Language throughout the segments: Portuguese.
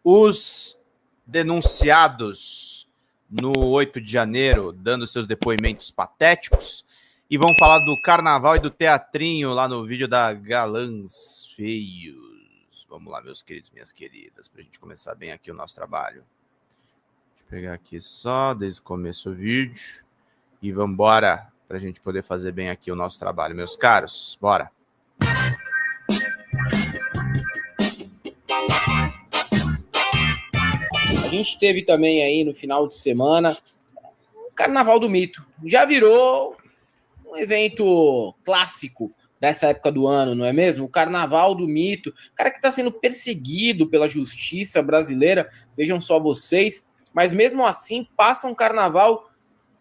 os denunciados no 8 de janeiro, dando seus depoimentos patéticos, e vão falar do carnaval e do teatrinho lá no vídeo da Galãs Feios. Vamos lá, meus queridos, minhas queridas, para a gente começar bem aqui o nosso trabalho. Deixa eu pegar aqui só desde o começo do vídeo e vamos embora para a gente poder fazer bem aqui o nosso trabalho, meus caros. Bora! A gente teve também aí no final de semana o Carnaval do Mito. Já virou um evento clássico dessa época do ano, não é mesmo? O Carnaval do Mito. O cara que está sendo perseguido pela justiça brasileira, vejam só vocês, mas mesmo assim passa um carnaval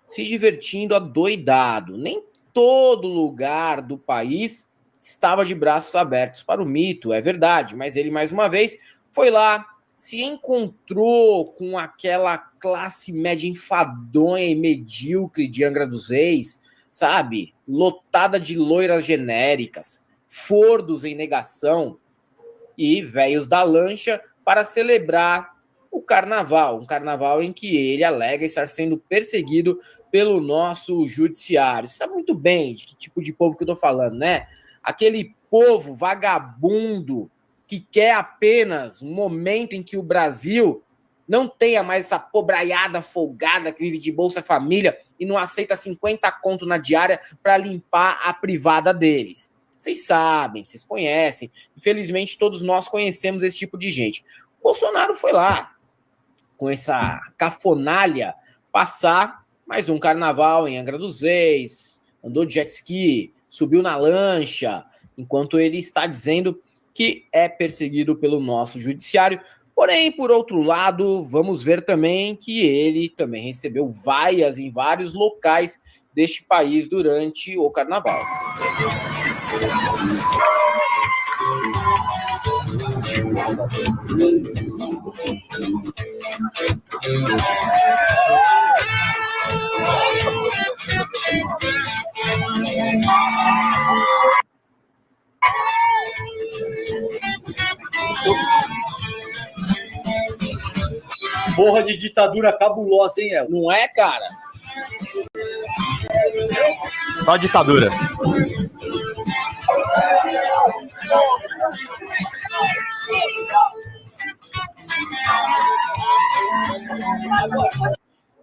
se divertindo adoidado. Nem todo lugar do país estava de braços abertos para o Mito, é verdade, mas ele mais uma vez foi lá, se encontrou com aquela classe média enfadonha e medíocre de Angra dos Reis, sabe? Lotada de loiras genéricas, fordos em negação e velhos da lancha para celebrar o carnaval. Um carnaval em que ele alega estar sendo perseguido pelo nosso judiciário. Você sabe muito bem de que tipo de povo que eu tô falando, né? Aquele povo vagabundo que quer apenas um momento em que o Brasil não tenha mais essa pobraiada folgada que vive de Bolsa Família e não aceita 50 conto na diária para limpar a privada deles. Vocês sabem, vocês conhecem. Infelizmente, todos nós conhecemos esse tipo de gente. O Bolsonaro foi lá, com essa cafonalha, passar mais um carnaval em Angra dos Reis, andou de jet ski, subiu na lancha, enquanto ele está dizendo que é perseguido pelo nosso judiciário. Porém, por outro lado, vamos ver também que ele também recebeu vaias em vários locais deste país durante o carnaval. Porra de ditadura cabulosa, hein, El? Não é, cara? Só ditadura.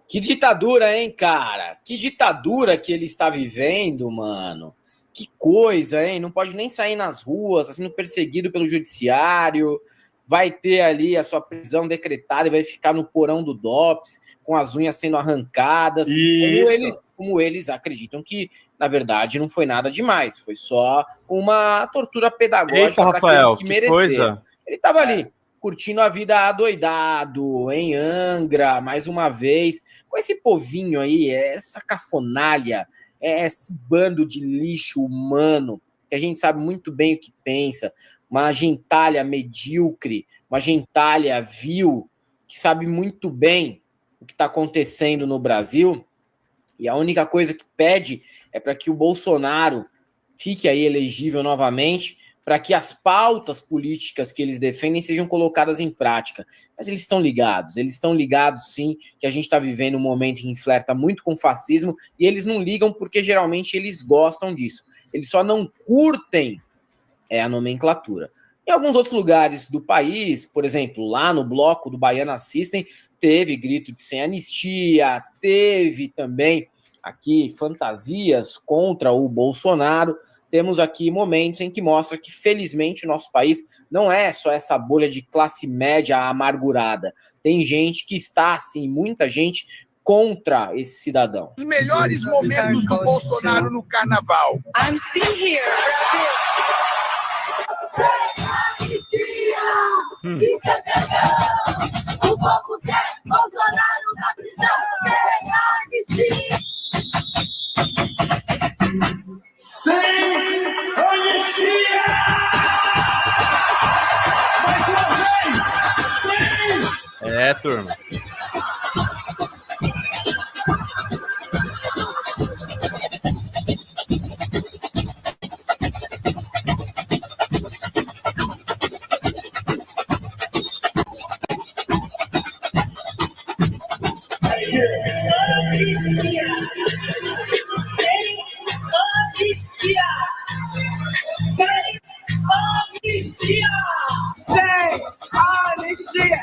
Que ditadura, hein, cara? Que ditadura que ele está vivendo, mano. Que coisa, hein? Não pode nem sair nas ruas, está sendo perseguido pelo judiciário, vai ter ali a sua prisão decretada e vai ficar no porão do DOPS, com as unhas sendo arrancadas. Como eles acreditam que, na verdade, não foi nada demais. Foi só uma tortura pedagógica para aqueles que mereceram. Ele estava ali, curtindo a vida adoidado, em Angra, mais uma vez, com esse povinho aí, essa cafonalha, esse bando de lixo humano, que a gente sabe muito bem o que pensa, uma gentalha medíocre, uma gentalha vil, que sabe muito bem o que está acontecendo no Brasil, e a única coisa que pede é para que o Bolsonaro fique aí elegível novamente, para que as pautas políticas que eles defendem sejam colocadas em prática. Mas eles estão ligados sim, que a gente está vivendo um momento em que flerta muito com o fascismo, e eles não ligam porque geralmente eles gostam disso. Eles só não curtem a nomenclatura. Em alguns outros lugares do país, por exemplo, lá no bloco do Baiana System, teve grito de sem anistia, teve também aqui fantasias contra o Bolsonaro. Temos aqui momentos em que mostra que, felizmente, o nosso país não é só essa bolha de classe média amargurada. Tem gente que está, assim, muita gente contra esse cidadão. Os melhores momentos do Bolsonaro no carnaval. I'm still here, Brasil. O povo quer Bolsonaro na prisão. Sem anistia! Mais uma vez! É, turma. Anistia. Anistia. Sem anistia. Sem anistia.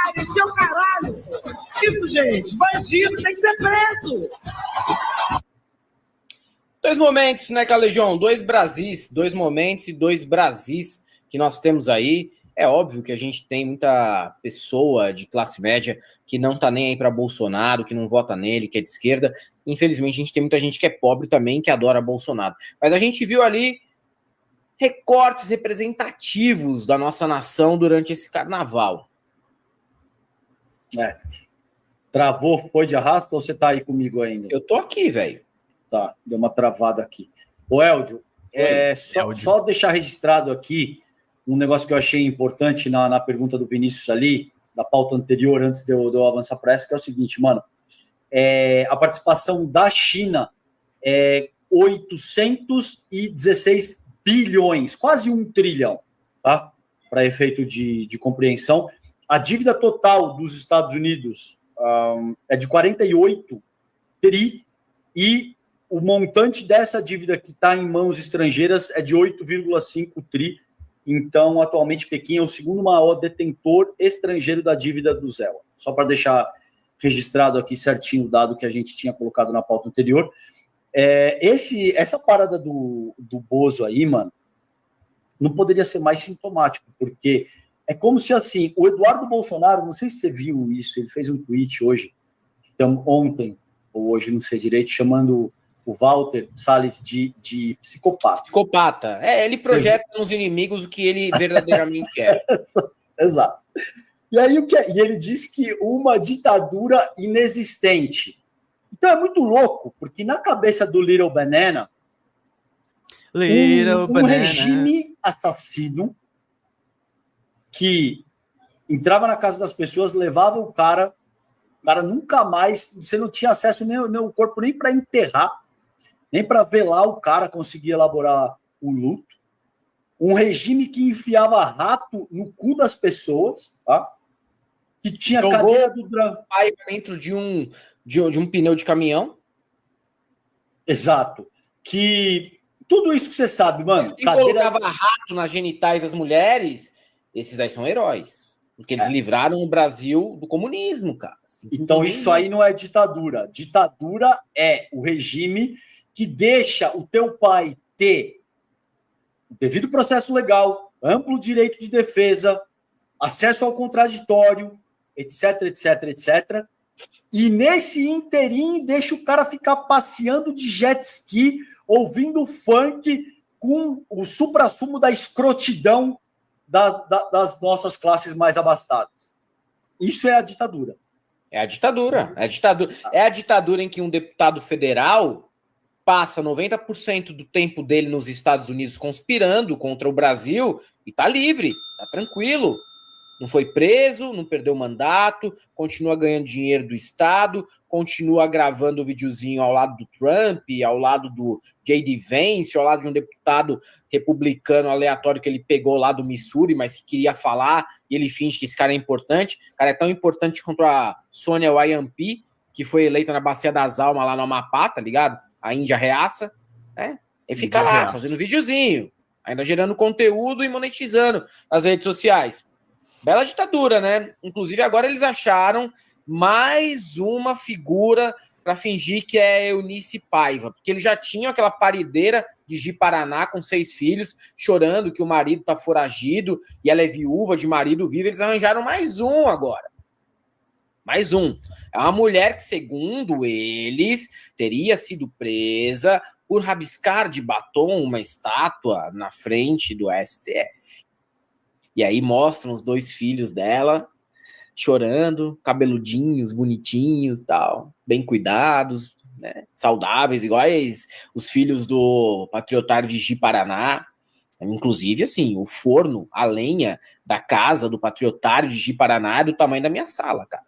Anistia é o caralho. Isso, gente. Bandido tem que ser preso. Dois momentos, né, Calejão? Dois Brasis, dois momentos e dois Brasis que nós temos aí. É óbvio que a gente tem muita pessoa de classe média que não tá nem aí para Bolsonaro, que não vota nele, que é de esquerda. Infelizmente, a gente tem muita gente que é pobre também, que adora Bolsonaro. Mas a gente viu ali recortes representativos da nossa nação durante esse carnaval. Travou, foi de arrasta ou você tá aí comigo ainda? Eu tô aqui, velho. Tá, deu uma travada aqui. Ô, Eldio, só deixar registrado aqui um negócio que eu achei importante na pergunta do Vinícius ali, da pauta anterior, antes de eu avançar para essa, que é o seguinte, mano, a participação da China é 816 bilhões, quase 1 trilhão, tá? Para efeito de compreensão. A dívida total dos Estados Unidos é de 48 tri e o montante dessa dívida que está em mãos estrangeiras é de 8,5 tri. Então, atualmente, Pequim é o segundo maior detentor estrangeiro da dívida do ZEL. Só para deixar registrado aqui certinho o dado que a gente tinha colocado na pauta anterior. Essa parada do Bozo aí, mano, não poderia ser mais sintomático, porque é como se, assim, o Eduardo Bolsonaro, não sei se você viu isso, ele fez um tweet hoje, ontem, ou hoje, não sei direito, chamando o Walter Salles de psicopata. Psicopata. Ele projeta nos inimigos o que ele verdadeiramente é. Exato. E aí e ele disse que uma ditadura inexistente. Então é muito louco, porque na cabeça do Little Banana, um regime assassino que entrava na casa das pessoas, levava o cara nunca mais, você não tinha acesso nem o corpo nem para enterrar, nem para velar o cara, conseguir elaborar o luto. Um regime que enfiava rato no cu das pessoas, tá? Que tinha cadeira do pai dentro de um pneu de caminhão. Exato. Que tudo isso que você sabe, mano. Quem colocava rato nas genitais das mulheres, esses aí são heróis. Porque eles livraram o Brasil do comunismo, cara. Então isso aí não é ditadura. Ditadura é o regime que deixa o teu pai ter o devido processo legal, amplo direito de defesa, acesso ao contraditório, etc, etc, etc. E nesse interim deixa o cara ficar passeando de jet ski, ouvindo funk com o suprassumo da escrotidão das nossas classes mais abastadas. Isso é a ditadura. É a ditadura. É a ditadura em que um deputado federal passa 90% do tempo dele nos Estados Unidos conspirando contra o Brasil e tá livre, tá tranquilo. Não foi preso, não perdeu o mandato, continua ganhando dinheiro do Estado, continua gravando o videozinho ao lado do Trump, ao lado do J.D. Vance, ao lado de um deputado republicano aleatório que ele pegou lá do Missouri, mas que queria falar, e ele finge que esse cara é importante. O cara é tão importante quanto a Sônia Wayampi, que foi eleita na Bacia das Almas lá no Amapá, tá ligado? A Índia reaça, né? E fica lá, fazendo videozinho, ainda gerando conteúdo e monetizando nas redes sociais. Bela ditadura, né? Inclusive, agora eles acharam mais uma figura para fingir que é Eunice Paiva, porque eles já tinham aquela parideira de Ji-Paraná com 6 filhos, chorando que o marido tá foragido e ela é viúva de marido vivo. Eles arranjaram mais um agora. Mais um. É uma mulher que, segundo eles, teria sido presa por rabiscar de batom uma estátua na frente do STF. E aí mostram os 2 filhos dela chorando, cabeludinhos, bonitinhos, tal, bem cuidados, né? Saudáveis, iguais os filhos do patriotário de Ji-Paraná. Inclusive, assim, o forno, a lenha da casa do patriotário de Ji-Paraná é do tamanho da minha sala, cara.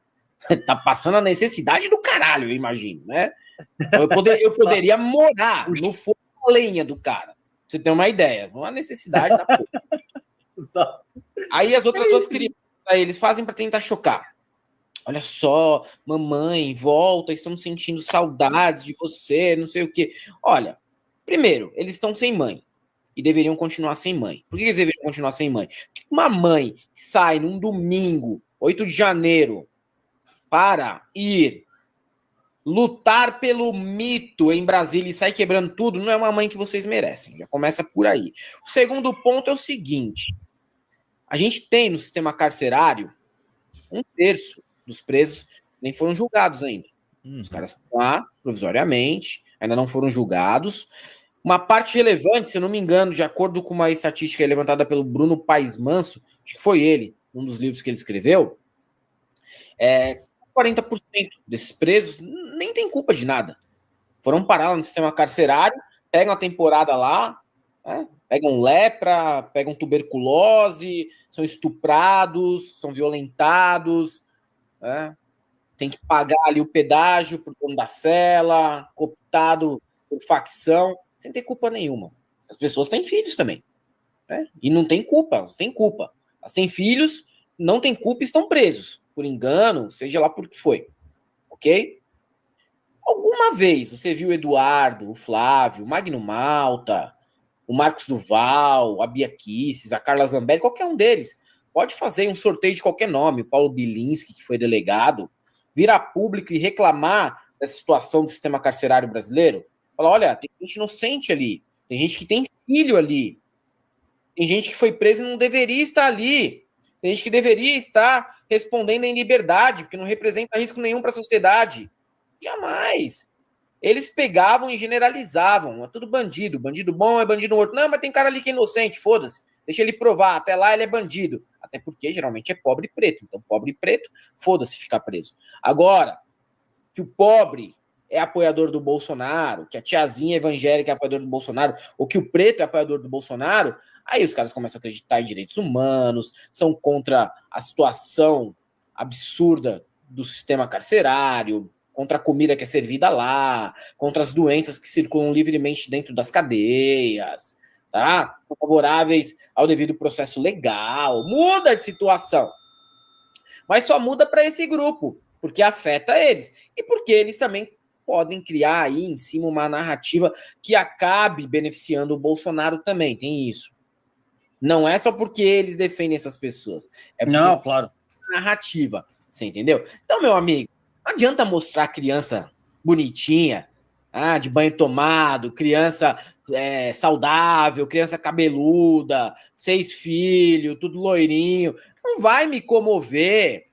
Tá passando a necessidade do caralho, eu imagino, né? Eu poderia morar no forno a lenha do cara. Pra você ter uma ideia. Uma necessidade da porra. Aí as outras 2 crianças, eles fazem para tentar chocar. Olha só, mamãe, volta, estamos sentindo saudades de você, não sei o quê. Olha, primeiro, eles estão sem mãe e deveriam continuar sem mãe. Por que eles deveriam continuar sem mãe? Porque uma mãe que sai num domingo, 8 de janeiro, para ir lutar pelo mito em Brasília e sai quebrando tudo, não é uma mãe que vocês merecem. Já começa por aí. O segundo ponto é o seguinte: a gente tem no sistema carcerário 1/3 dos presos nem foram julgados ainda. Os caras estão lá provisoriamente, ainda não foram julgados. Uma parte relevante, se eu não me engano, de acordo com uma estatística levantada pelo Bruno Paes Manso, acho que foi ele, um dos livros que ele escreveu, 40% desses presos nem tem culpa de nada. Foram parar lá no sistema carcerário, pegam a temporada lá, pegam lepra, pegam tuberculose, são estuprados, são violentados, tem que pagar ali o pedágio por dono da cela, cooptado por facção, sem ter culpa nenhuma. As pessoas têm filhos também, e não tem culpa, elas têm culpa. Elas têm filhos, não têm culpa e estão presos, por engano, seja lá por que foi, ok? Alguma vez você viu o Eduardo, o Flávio, o Magno Malta, o Marcos Duval, a Bia Kicis, a Carla Zambelli, qualquer um deles, pode fazer um sorteio de qualquer nome, o Paulo Bilinski, que foi delegado, vir a público e reclamar dessa situação do sistema carcerário brasileiro? Falar, olha, tem gente inocente ali, tem gente que tem filho ali, tem gente que foi presa e não deveria estar ali, tem gente que deveria estar respondendo em liberdade, porque não representa risco nenhum para a sociedade. Jamais. Eles pegavam e generalizavam, é tudo bandido, bandido bom é bandido morto. Não, mas tem cara ali que é inocente, foda-se, deixa ele provar, até lá ele é bandido. Até porque geralmente é pobre e preto, então pobre e preto, foda-se ficar preso. Agora, que o pobre é apoiador do Bolsonaro, que a tiazinha evangélica é apoiador do Bolsonaro, ou que o preto é apoiador do Bolsonaro, aí os caras começam a acreditar em direitos humanos, são contra a situação absurda do sistema carcerário, contra a comida que é servida lá, contra as doenças que circulam livremente dentro das cadeias, tá? Favoráveis ao devido processo legal, muda de situação. Mas só muda para esse grupo, porque afeta eles. E porque eles também podem criar aí em cima uma narrativa que acabe beneficiando o Bolsonaro também, tem isso. Não é só porque eles defendem essas pessoas. É não, claro. Narrativa, você entendeu? Então, meu amigo, não adianta mostrar criança bonitinha, de banho tomado, criança saudável, criança cabeluda, 6 filhos, tudo loirinho. Não vai me comover.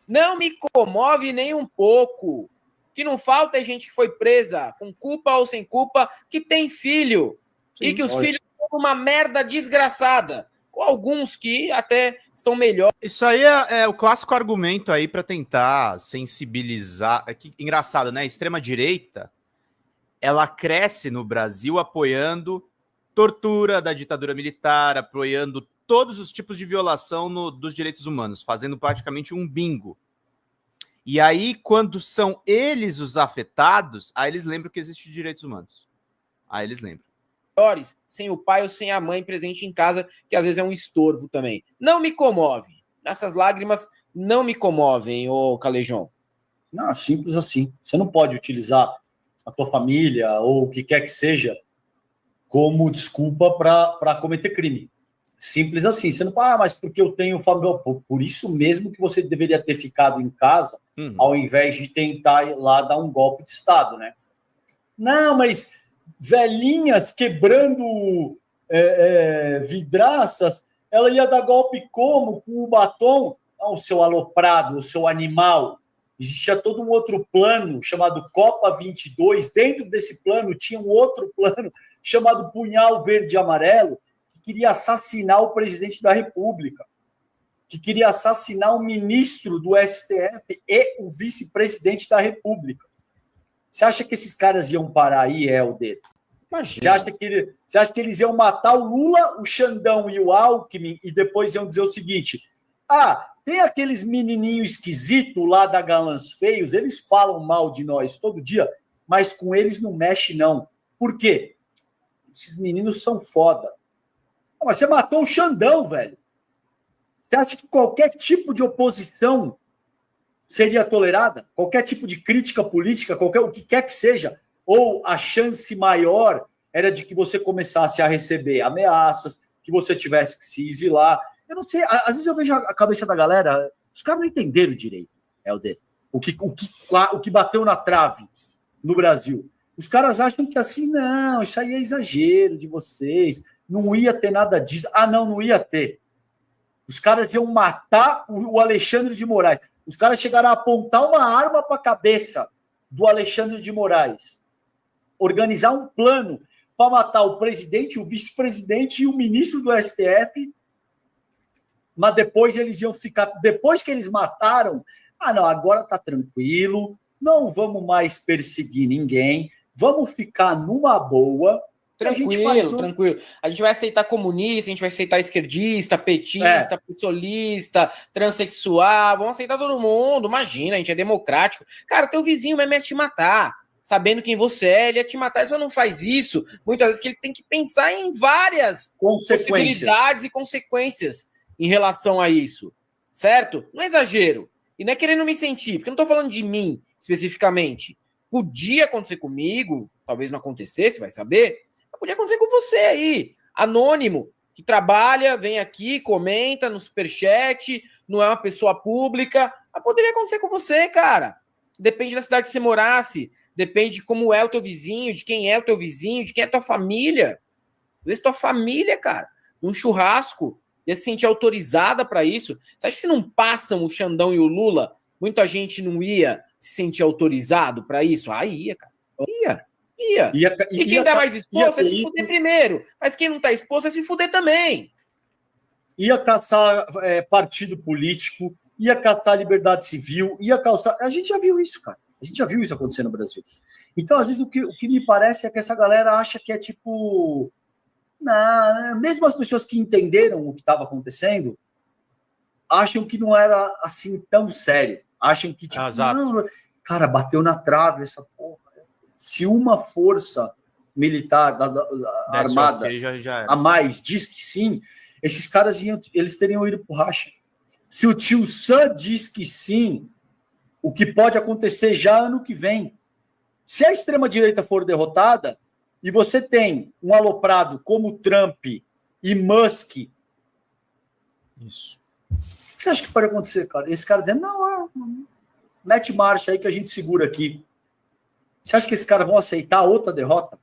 Não me comove nem um pouco. O que não falta é gente que foi presa, com culpa ou sem culpa, que tem filho. Sim, e que os filhos são uma merda desgraçada. Ou alguns que até estão melhor. Isso aí é o clássico argumento aí para tentar sensibilizar. Engraçado, né? A extrema-direita, ela cresce no Brasil apoiando tortura da ditadura militar, apoiando todos os tipos de violação dos direitos humanos, fazendo praticamente um bingo. E aí, quando são eles os afetados, aí eles lembram que existe direitos humanos. Aí eles lembram. Sem o pai ou sem a mãe presente em casa, que às vezes é um estorvo também. Não me comove. Essas lágrimas não me comovem, ô Calejão. Não, simples assim. Você não pode utilizar a tua família ou o que quer que seja como desculpa para cometer crime. Simples assim. Você não fala, mas porque eu tenho família. Por isso mesmo que você deveria ter ficado em casa, ao invés de tentar ir lá dar um golpe de Estado, né? Não, mas velhinhas quebrando vidraças, ela ia dar golpe como? Com o batom? Não, o seu aloprado, o seu animal. Existia todo um outro plano chamado Copa 22. Dentro desse plano tinha um outro plano chamado Punhal Verde e Amarelo, que queria assassinar o presidente da República, que queria assassinar o ministro do STF e o vice-presidente da República. Você acha que esses caras iam parar aí, Helder? Você acha que eles iam matar o Lula, o Xandão e o Alckmin e depois iam dizer o seguinte: tem aqueles menininhos esquisitos lá da Galãs Feios, eles falam mal de nós todo dia, mas com eles não mexe não. Por quê? Esses meninos são foda. Mas você matou o Xandão, velho. Você acha que qualquer tipo de oposição seria tolerada? Qualquer tipo de crítica política, o que quer que seja, ou a chance maior era de que você começasse a receber ameaças, que você tivesse que se exilar. Eu não sei, às vezes eu vejo a cabeça da galera, os caras não entenderam direito, Helder, o que bateu na trave no Brasil. Os caras acham que assim, não, isso aí é exagero de vocês, não ia ter nada disso. Ah, não ia ter. Os caras iam matar o Alexandre de Moraes. Os caras chegaram a apontar uma arma para a cabeça do Alexandre de Moraes, organizar um plano para matar o presidente, o vice-presidente e o ministro do STF, mas depois eles iam ficar... Depois que eles mataram, não, agora tá tranquilo, não vamos mais perseguir ninguém, vamos ficar numa boa... Tranquilo. A gente vai aceitar comunista, a gente vai aceitar esquerdista, petista, psolista, transexual, vamos aceitar todo mundo, imagina, a gente é democrático. Cara, teu vizinho mesmo ia te matar, sabendo quem você é, ele ia te matar, ele só não faz isso, muitas vezes que ele tem que pensar em várias possibilidades e consequências em relação a isso, certo? Não é exagero, e não é querendo me sentir, porque eu não tô falando de mim, especificamente. Podia acontecer comigo, talvez não acontecesse, vai saber... Podia acontecer com você aí, anônimo, que trabalha, vem aqui, comenta no superchat, não é uma pessoa pública, mas poderia acontecer com você, cara. Depende da cidade que você morasse, depende de como é o teu vizinho, de quem é o teu vizinho, de quem é a tua família. Às vezes tua família, cara, num churrasco, ia se sentir autorizada para isso. Você acha que se não passam o Xandão e o Lula, muita gente não ia se sentir autorizado para isso? Ia, cara. Ia. E quem tá mais exposto é se fuder primeiro. Mas quem não tá exposto é se fuder também. Ia caçar partido político, ia caçar liberdade civil, ia caçar... A gente já viu isso, cara. A gente já viu isso acontecer no Brasil. Então, às vezes, o que me parece é que essa galera acha que é tipo... Não, mesmo as pessoas que entenderam o que estava acontecendo, acham que não era assim tão sério. Acham que, tipo, não, cara, bateu na trave essa porra. Se uma força militar da armada a mais diz que sim, esses caras eles teriam ido pro racha. Se o tio Sam diz que sim, o que pode acontecer já ano que vem. Se a extrema-direita for derrotada e você tem um aloprado como Trump e Musk, isso. O que você acha que pode acontecer, cara? Esse cara dizendo, não, mete marcha aí que a gente segura aqui. Você acha que esses caras vão aceitar outra derrota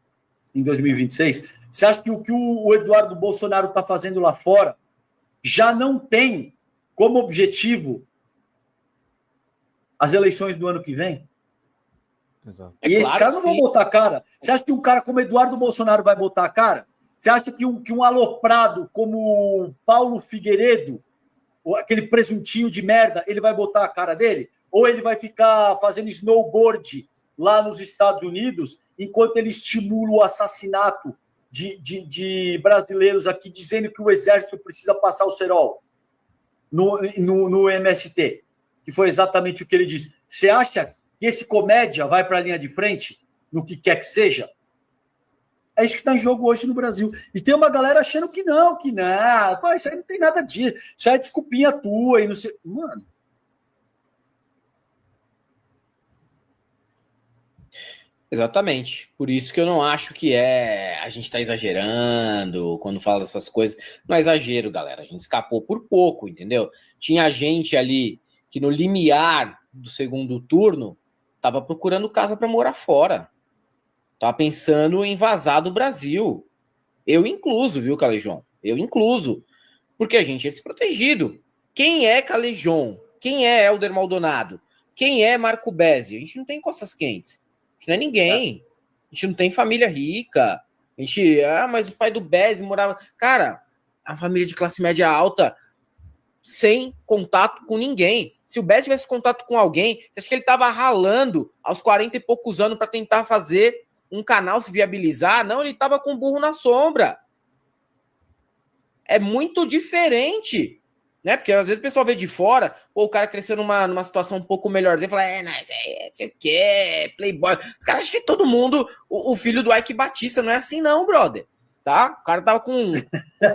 em 2026? Você acha que o que o Eduardo Bolsonaro está fazendo lá fora já não tem como objetivo as eleições do ano que vem? Exato. E esses caras não vão botar a cara. Você acha que um cara como Eduardo Bolsonaro vai botar a cara? Você acha que um aloprado como Paulo Figueiredo, aquele presuntinho de merda, ele vai botar a cara dele? Ou ele vai ficar fazendo snowboard lá nos Estados Unidos, enquanto ele estimula o assassinato de brasileiros aqui, dizendo que o exército precisa passar o cerol no MST, que foi exatamente o que ele disse. Você acha que esse comédia vai para a linha de frente, no que quer que seja? É isso que está em jogo hoje no Brasil. E tem uma galera achando que não. Pô, isso aí não tem nada disso. Isso aí é desculpinha tua e não sei... Mano... Exatamente. Por isso que eu não acho que a gente está exagerando quando fala dessas coisas. Não é exagero, galera. A gente escapou por pouco, entendeu? Tinha gente ali que no limiar do segundo turno estava procurando casa para morar fora. Tava pensando em vazar do Brasil. Eu incluso, viu, Calejão? Eu incluso. Porque a gente é desprotegido. Quem é Calejão? Quem é Helder Maldonado? Quem é Marco Bezzi? A gente não tem costas quentes. A gente não é ninguém. A gente não tem família rica. A gente... mas o pai do Bezzi morava... Cara, a família de classe média alta sem contato com ninguém. Se o Bezzi tivesse contato com alguém, você acha que ele tava ralando aos 40 e poucos anos para tentar fazer um canal se viabilizar? Não, ele tava com burro na sombra. É muito diferente. Né? Porque às vezes o pessoal vê de fora, ou o cara cresceu numa situação um pouco melhorzinha, fala, não, isso aí, sei o quê, playboy. Os caras acham que todo mundo, o filho do Ike Batista, não é assim não, brother. Tá? O cara tava com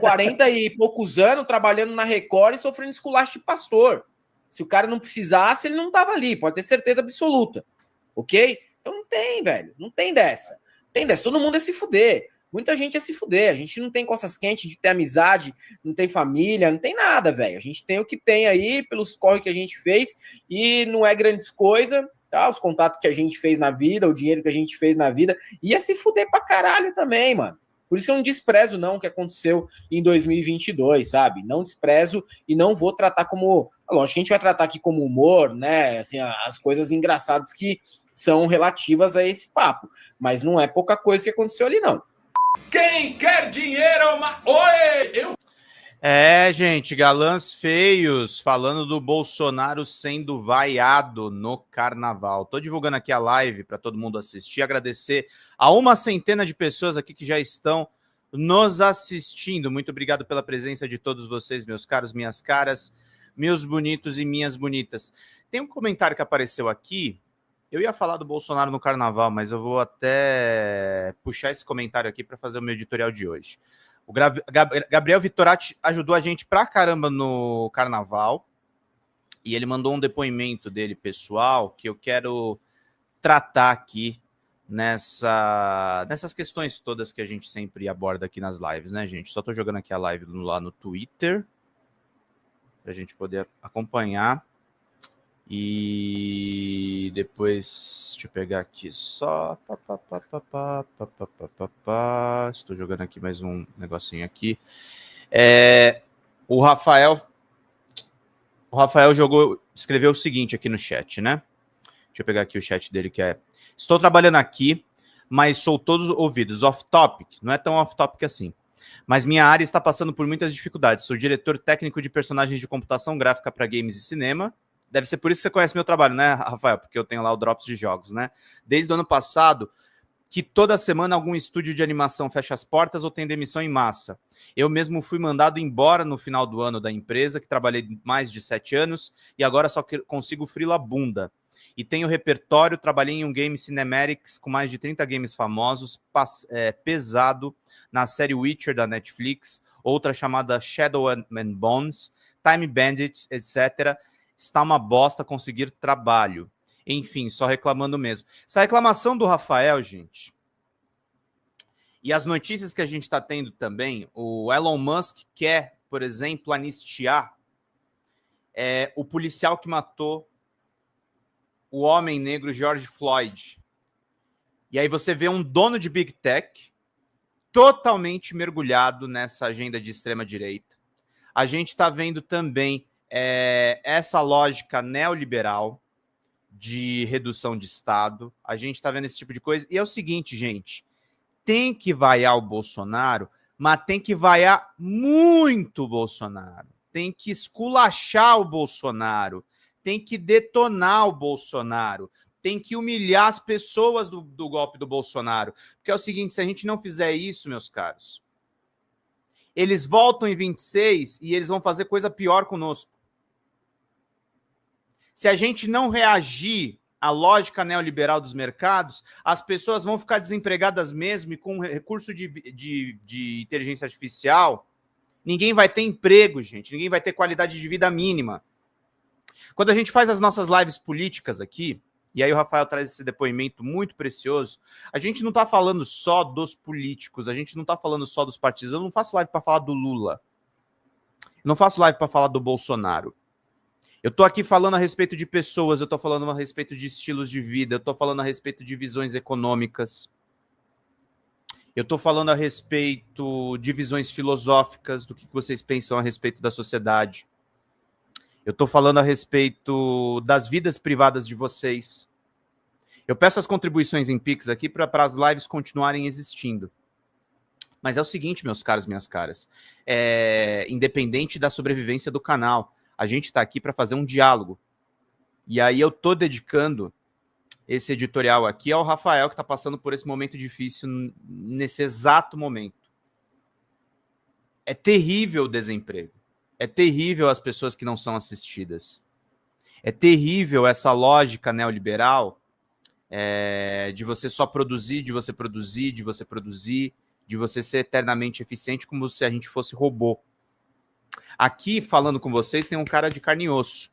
40 e poucos anos, trabalhando na Record e sofrendo esculacho de pastor. Se o cara não precisasse, ele não tava ali, pode ter certeza absoluta. Ok? Então não tem, velho. Não tem dessa. Tem dessa. Todo mundo é se fuder. Muita gente é se fuder. A gente não tem costas quentes, a gente tem amizade, não tem família, não tem nada, velho. A gente tem o que tem aí, pelos corre que a gente fez, e não é grandes coisas, tá? Os contatos que a gente fez na vida, o dinheiro que a gente fez na vida, ia se fuder pra caralho também, mano. Por isso que eu não desprezo, não, o que aconteceu em 2022, sabe? Não desprezo e não vou tratar como... Lógico que a gente vai tratar aqui como humor, né? Assim, as coisas engraçadas que são relativas a esse papo. Mas não é pouca coisa que aconteceu ali, não. Quem quer dinheiro, oi! Eu... Gente, galãs feios, falando do Bolsonaro sendo vaiado no carnaval. Tô divulgando aqui a live para todo mundo assistir, agradecer a 100 de pessoas aqui que já estão nos assistindo. Muito obrigado pela presença de todos vocês, meus caros, minhas caras, meus bonitos e minhas bonitas. Tem um comentário que apareceu aqui. Eu ia falar do Bolsonaro no carnaval, mas eu vou até puxar esse comentário aqui para fazer o meu editorial de hoje. O Gabriel Vittorati ajudou a gente pra caramba no carnaval e ele mandou um depoimento dele pessoal que eu quero tratar aqui nessas questões todas que a gente sempre aborda aqui nas lives, né, gente? Só tô jogando aqui a live lá no Twitter pra gente poder acompanhar. E depois, deixa eu pegar aqui só. Estou jogando aqui mais um negocinho aqui. O Rafael escreveu o seguinte aqui no chat, né? Deixa eu pegar aqui o chat dele que é: estou trabalhando aqui, mas sou todos ouvidos. Off-topic, não é tão off-topic assim. Mas minha área está passando por muitas dificuldades. Sou diretor técnico de personagens de computação gráfica para games e cinema. Deve ser por isso que você conhece meu trabalho, né, Rafael? Porque eu tenho lá o Drops de Jogos, né? Desde o ano passado, que toda semana algum estúdio de animação fecha as portas ou tem demissão em massa. Eu mesmo fui mandado embora no final do ano da empresa, que trabalhei mais de 7 anos, e agora só consigo frila bunda. E tenho repertório, trabalhei em um game Cinematics com mais de 30 games famosos, pesado, na série Witcher da Netflix, outra chamada Shadow and Bones, Time Bandits, etc., está uma bosta conseguir trabalho. Enfim, só reclamando mesmo. Essa reclamação do Rafael, gente, e as notícias que a gente está tendo também, o Elon Musk quer, por exemplo, anistiar o policial que matou o homem negro George Floyd. E aí você vê um dono de Big Tech totalmente mergulhado nessa agenda de extrema-direita. A gente está vendo também essa lógica neoliberal de redução de Estado, a gente está vendo esse tipo de coisa, e é o seguinte, gente, tem que vaiar o Bolsonaro, mas tem que vaiar muito o Bolsonaro, tem que esculachar o Bolsonaro, tem que detonar o Bolsonaro, tem que humilhar as pessoas do golpe do Bolsonaro, porque é o seguinte, se a gente não fizer isso, meus caros, eles voltam em 26 e eles vão fazer coisa pior conosco. Se a gente não reagir à lógica neoliberal dos mercados, as pessoas vão ficar desempregadas mesmo e com recurso de inteligência artificial, ninguém vai ter emprego, gente. Ninguém vai ter qualidade de vida mínima. Quando a gente faz as nossas lives políticas aqui, e aí o Rafael traz esse depoimento muito precioso, a gente não está falando só dos políticos, a gente não está falando só dos partidos. Eu não faço live para falar do Lula. Eu não faço live para falar do Bolsonaro. Eu estou aqui falando a respeito de pessoas, eu estou falando a respeito de estilos de vida, eu estou falando a respeito de visões econômicas, eu estou falando a respeito de visões filosóficas, do que vocês pensam a respeito da sociedade. Eu estou falando a respeito das vidas privadas de vocês. Eu peço as contribuições em Pix aqui para as lives continuarem existindo. Mas é o seguinte, meus caros, minhas caras, independente da sobrevivência do canal, a gente está aqui para fazer um diálogo. E aí eu estou dedicando esse editorial aqui ao Rafael, que está passando por esse momento difícil nesse exato momento. É terrível o desemprego. É terrível as pessoas que não são assistidas. É terrível essa lógica neoliberal de você só produzir, de você produzir, de você produzir, de você ser eternamente eficiente como se a gente fosse robô. Aqui, falando com vocês, tem um cara de carne e osso.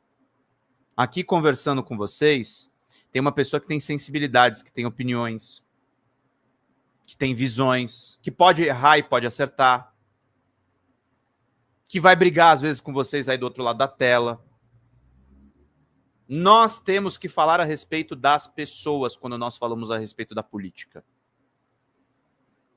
Aqui conversando com vocês, tem uma pessoa que tem sensibilidades, que tem opiniões, que tem visões, que pode errar e pode acertar, que vai brigar às vezes com vocês aí do outro lado da tela. Nós temos que falar a respeito das pessoas quando nós falamos a respeito da política.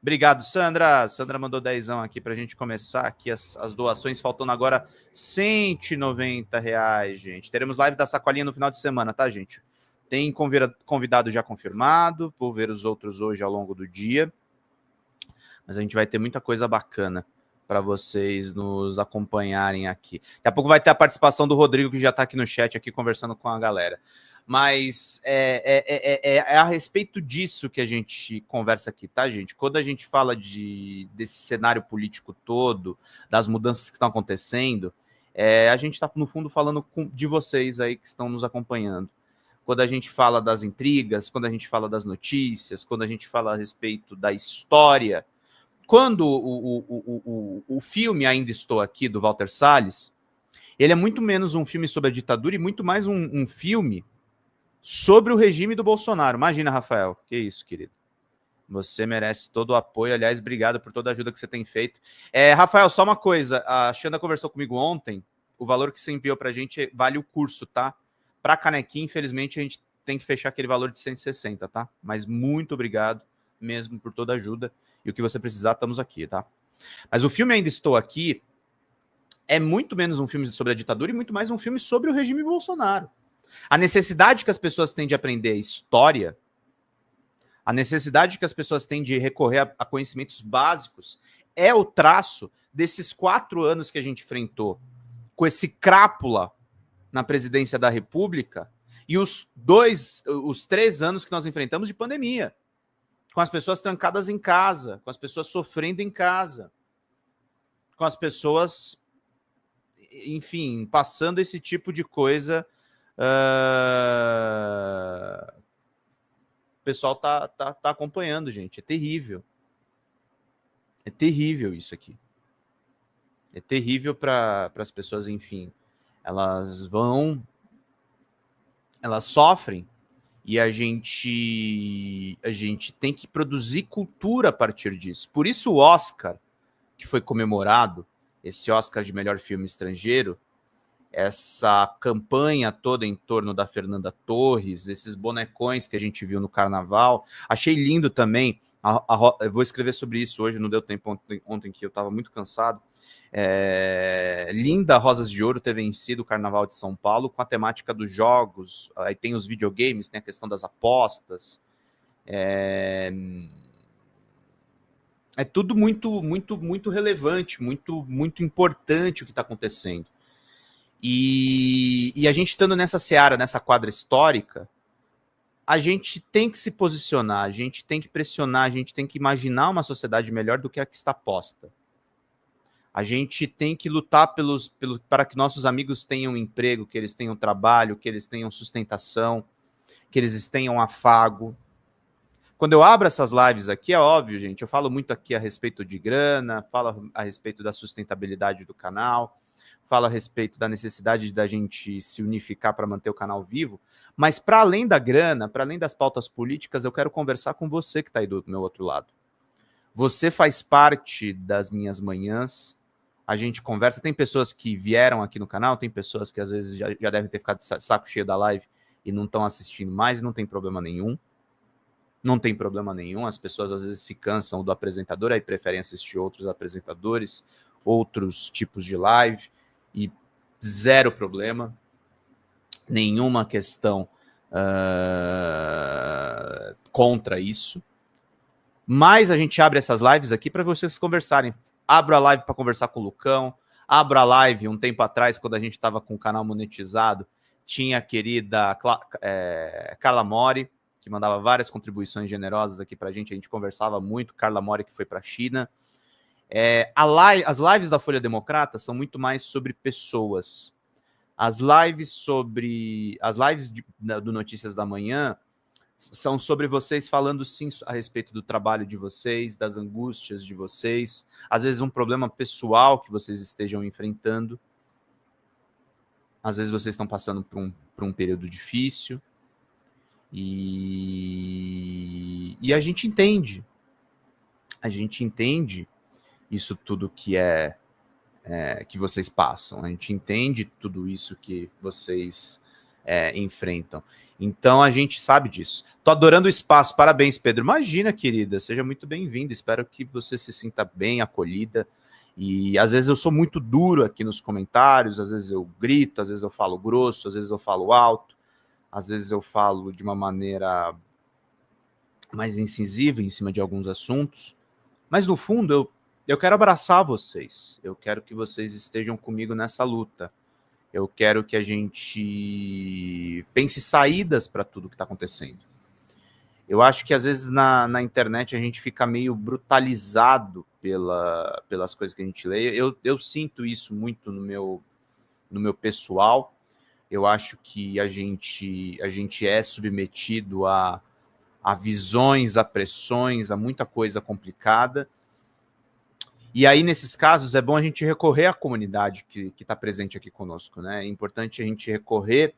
Obrigado, Sandra. Sandra mandou 10 aqui para a gente começar aqui as doações, faltando agora R$190, gente. Teremos live da Sacolinha no final de semana, tá, gente? Tem convidado já confirmado, vou ver os outros hoje ao longo do dia. Mas a gente vai ter muita coisa bacana para vocês nos acompanharem aqui. Daqui a pouco vai ter a participação do Rodrigo, que já está aqui no chat, aqui conversando com a galera. Mas é a respeito disso que a gente conversa aqui, tá, gente? Quando a gente fala desse cenário político todo, das mudanças que estão acontecendo, a gente está, no fundo, falando de vocês aí que estão nos acompanhando. Quando a gente fala das intrigas, quando a gente fala das notícias, quando a gente fala a respeito da história, quando o filme Ainda Estou Aqui, do Walter Salles, ele é muito menos um filme sobre a ditadura e muito mais um filme sobre o regime do Bolsonaro. Imagina, Rafael. Que isso, querido. Você merece todo o apoio. Aliás, obrigado por toda a ajuda que você tem feito. Rafael, só uma coisa. A Xanda conversou comigo ontem. O valor que você enviou pra gente vale o curso, tá? Pra canequinha, infelizmente, a gente tem que fechar aquele valor de 160, tá? Mas muito obrigado mesmo por toda a ajuda. E o que você precisar, estamos aqui, tá? Mas o filme Ainda Estou Aqui é muito menos um filme sobre a ditadura e muito mais um filme sobre o regime Bolsonaro. A necessidade que as pessoas têm de aprender história, a necessidade que as pessoas têm de recorrer a conhecimentos básicos é o traço desses 4 anos que a gente enfrentou com esse crápula na presidência da República e os 3 anos que nós enfrentamos de pandemia, com as pessoas trancadas em casa, com as pessoas sofrendo em casa, com as pessoas, enfim, passando esse tipo de coisa. O pessoal tá acompanhando, gente. É terrível. É terrível isso aqui. É terrível para as pessoas, enfim. Elas sofrem e a gente tem que produzir cultura a partir disso. Por isso o Oscar, que foi comemorado, esse Oscar de melhor filme estrangeiro, essa campanha toda em torno da Fernanda Torres, esses bonecões que a gente viu no carnaval. Achei lindo também, eu vou escrever sobre isso hoje, não deu tempo ontem que eu estava muito cansado. Linda Rosas de Ouro ter vencido o Carnaval de São Paulo com a temática dos jogos, aí tem os videogames, tem a questão das apostas. É tudo muito, muito, muito relevante, muito, muito importante o que está acontecendo. E a gente estando nessa seara, nessa quadra histórica, a gente tem que se posicionar, a gente tem que pressionar, a gente tem que imaginar uma sociedade melhor do que a que está posta. A gente tem que lutar para que nossos amigos tenham emprego, que eles tenham trabalho, que eles tenham sustentação, que eles tenham afago. Quando eu abro essas lives aqui, é óbvio, gente, eu falo muito aqui a respeito de grana, falo a respeito da sustentabilidade do canal, fala a respeito da necessidade da gente se unificar para manter o canal vivo, mas para além da grana, para além das pautas políticas, eu quero conversar com você que está aí do meu outro lado. Você faz parte das minhas manhãs, a gente conversa, tem pessoas que vieram aqui no canal, tem pessoas que às vezes já devem ter ficado de saco cheio da live e não estão assistindo mais, não tem problema nenhum. Não tem problema nenhum, as pessoas às vezes se cansam do apresentador, aí preferem assistir outros apresentadores, outros tipos de live, e zero problema, nenhuma questão contra isso. Mas a gente abre essas lives aqui para vocês conversarem. Abro a live para conversar com o Lucão, abro a live um tempo atrás, quando a gente estava com o canal monetizado, tinha a querida Carla Mori, que mandava várias contribuições generosas aqui para a gente conversava muito, Carla Mori que foi para a China. As lives da Folha Democrata são muito mais sobre pessoas. As lives do Notícias da Manhã são sobre vocês falando sim a respeito do trabalho de vocês, das angústias de vocês, às vezes um problema pessoal que vocês estejam enfrentando. Às vezes vocês estão passando por um período difícil. E a gente entende. A gente entende isso tudo que que vocês passam. A gente entende tudo isso que vocês enfrentam. Então a gente sabe disso. Tô adorando o espaço. Parabéns, Pedro. Imagina, querida. Seja muito bem-vinda. Espero que você se sinta bem acolhida. E às vezes eu sou muito duro aqui nos comentários. Às vezes eu grito, às vezes eu falo grosso, às vezes eu falo alto. Às vezes eu falo de uma maneira mais incisiva em cima de alguns assuntos. Mas no fundo eu quero abraçar vocês. Eu quero que vocês estejam comigo nessa luta. Eu quero que a gente pense saídas para tudo que está acontecendo. Eu acho que às vezes na internet a gente fica meio brutalizado pelas coisas que a gente lê. Eu sinto isso muito no meu pessoal. Eu acho que a gente é submetido a visões, a pressões, a muita coisa complicada. E aí, nesses casos, é bom a gente recorrer à comunidade que está presente aqui conosco, né? É importante a gente recorrer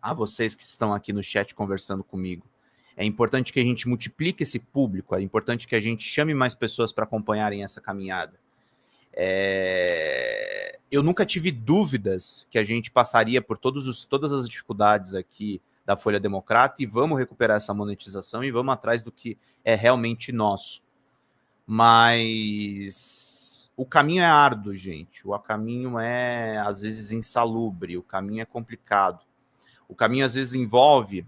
a vocês que estão aqui no chat conversando comigo. É importante que a gente multiplique esse público, é importante que a gente chame mais pessoas para acompanharem essa caminhada. Eu nunca tive dúvidas que a gente passaria por todas as dificuldades aqui da Folha Democrata e vamos recuperar essa monetização e vamos atrás do que é realmente nosso. Mas o caminho é árduo, gente. O caminho é, às vezes, insalubre. O caminho é complicado. O caminho, às vezes, envolve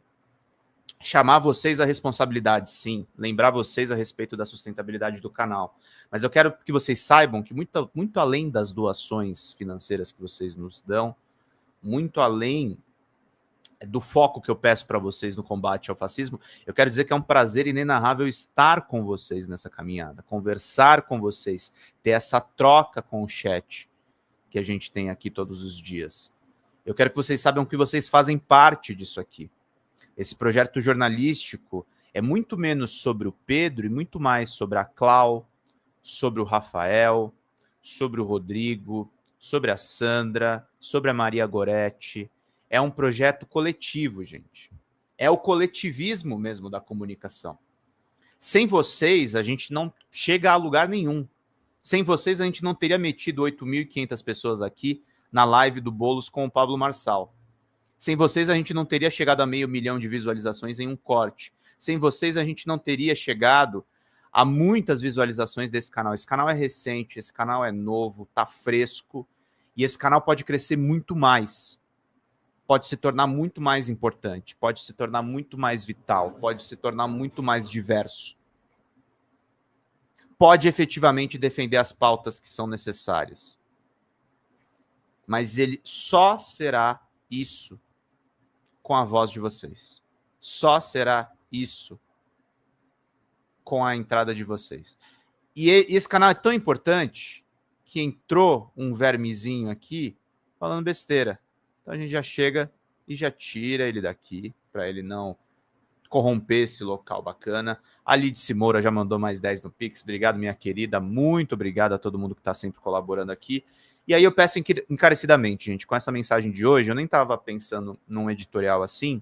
chamar vocês à responsabilidade, sim. Lembrar vocês a respeito da sustentabilidade do canal. Mas eu quero que vocês saibam que muito além das doações financeiras que vocês nos dão, muito além do foco que eu peço para vocês no combate ao fascismo, eu quero dizer que é um prazer inenarrável estar com vocês nessa caminhada, conversar com vocês, ter essa troca com o chat que a gente tem aqui todos os dias. Eu quero que vocês saibam que vocês fazem parte disso aqui. Esse projeto jornalístico é muito menos sobre o Pedro e muito mais sobre a Clau, sobre o Rafael, sobre o Rodrigo, sobre a Sandra, sobre a Maria Goretti. É um projeto coletivo, gente. É o coletivismo mesmo da comunicação. Sem vocês, a gente não chega a lugar nenhum. Sem vocês, a gente não teria metido 8.500 pessoas aqui na live do Boulos com o Pablo Marçal. Sem vocês, a gente não teria chegado a 500 mil de visualizações em um corte. Sem vocês, a gente não teria chegado a muitas visualizações desse canal. Esse canal é recente, esse canal é novo, tá fresco, e esse canal pode crescer muito mais. Pode se tornar muito mais importante, pode se tornar muito mais vital, pode se tornar muito mais diverso. Pode efetivamente defender as pautas que são necessárias. Mas ele só será isso com a voz de vocês. Só será isso com a entrada de vocês. E esse canal é tão importante que entrou um vermezinho aqui falando besteira. Então a gente já chega e já tira ele daqui, para ele não corromper esse local bacana. A Lidice Moura já mandou mais 10 no Pix. Obrigado, minha querida. Muito obrigado a todo mundo que está sempre colaborando aqui. E aí eu peço encarecidamente, gente, com essa mensagem de hoje, eu nem estava pensando num editorial assim,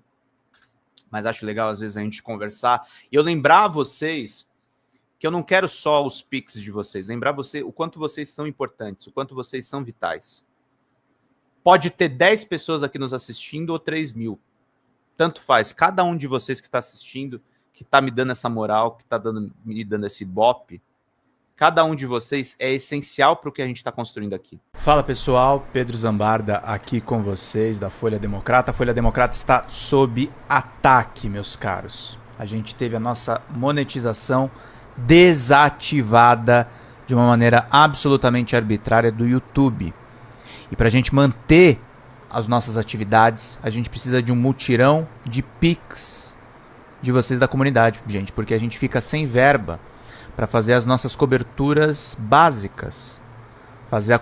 mas acho legal às vezes a gente conversar. E eu lembrar a vocês que eu não quero só os Pix de vocês, lembrar você o quanto vocês são importantes, o quanto vocês são vitais. Pode ter 10 pessoas aqui nos assistindo ou 3.000. Tanto faz. Cada um de vocês que está assistindo, que está me dando essa moral, que está me dando esse bope, cada um de vocês é essencial para o que a gente está construindo aqui. Fala pessoal, Pedro Zambarda aqui com vocês da Folha Democrata. A Folha Democrata está sob ataque, meus caros. A gente teve a nossa monetização desativada de uma maneira absolutamente arbitrária do YouTube. E para a gente manter as nossas atividades, a gente precisa de um mutirão de Pix de vocês da comunidade, gente, porque a gente fica sem verba para fazer as nossas coberturas básicas, fazer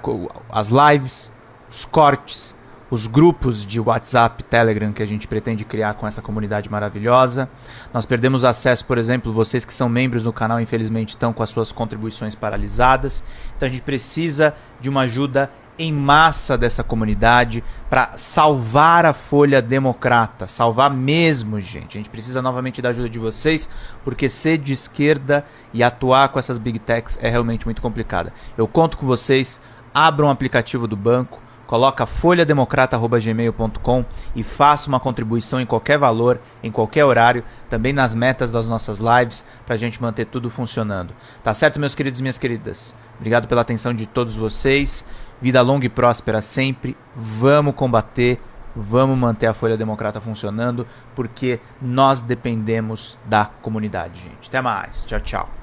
as lives, os cortes, os grupos de WhatsApp, Telegram que a gente pretende criar com essa comunidade maravilhosa. Nós perdemos acesso, por exemplo, vocês que são membros no canal, infelizmente, estão com as suas contribuições paralisadas. Então a gente precisa de uma ajuda em massa dessa comunidade para salvar a Folha Democrata. Salvar mesmo, gente. A gente precisa novamente da ajuda de vocês, porque ser de esquerda e atuar com essas big techs é realmente muito complicado. Eu conto com vocês. Abra um aplicativo do banco, coloca folhademocrata@gmail.com e faça uma contribuição em qualquer valor, em qualquer horário, também nas metas das nossas lives, para a gente manter tudo funcionando. Tá certo, meus queridos e minhas queridas? Obrigado pela atenção de todos vocês. Vida longa e próspera sempre. Vamos combater, vamos manter a Folha Democrata funcionando, porque nós dependemos da comunidade, gente. Até mais. Tchau, tchau.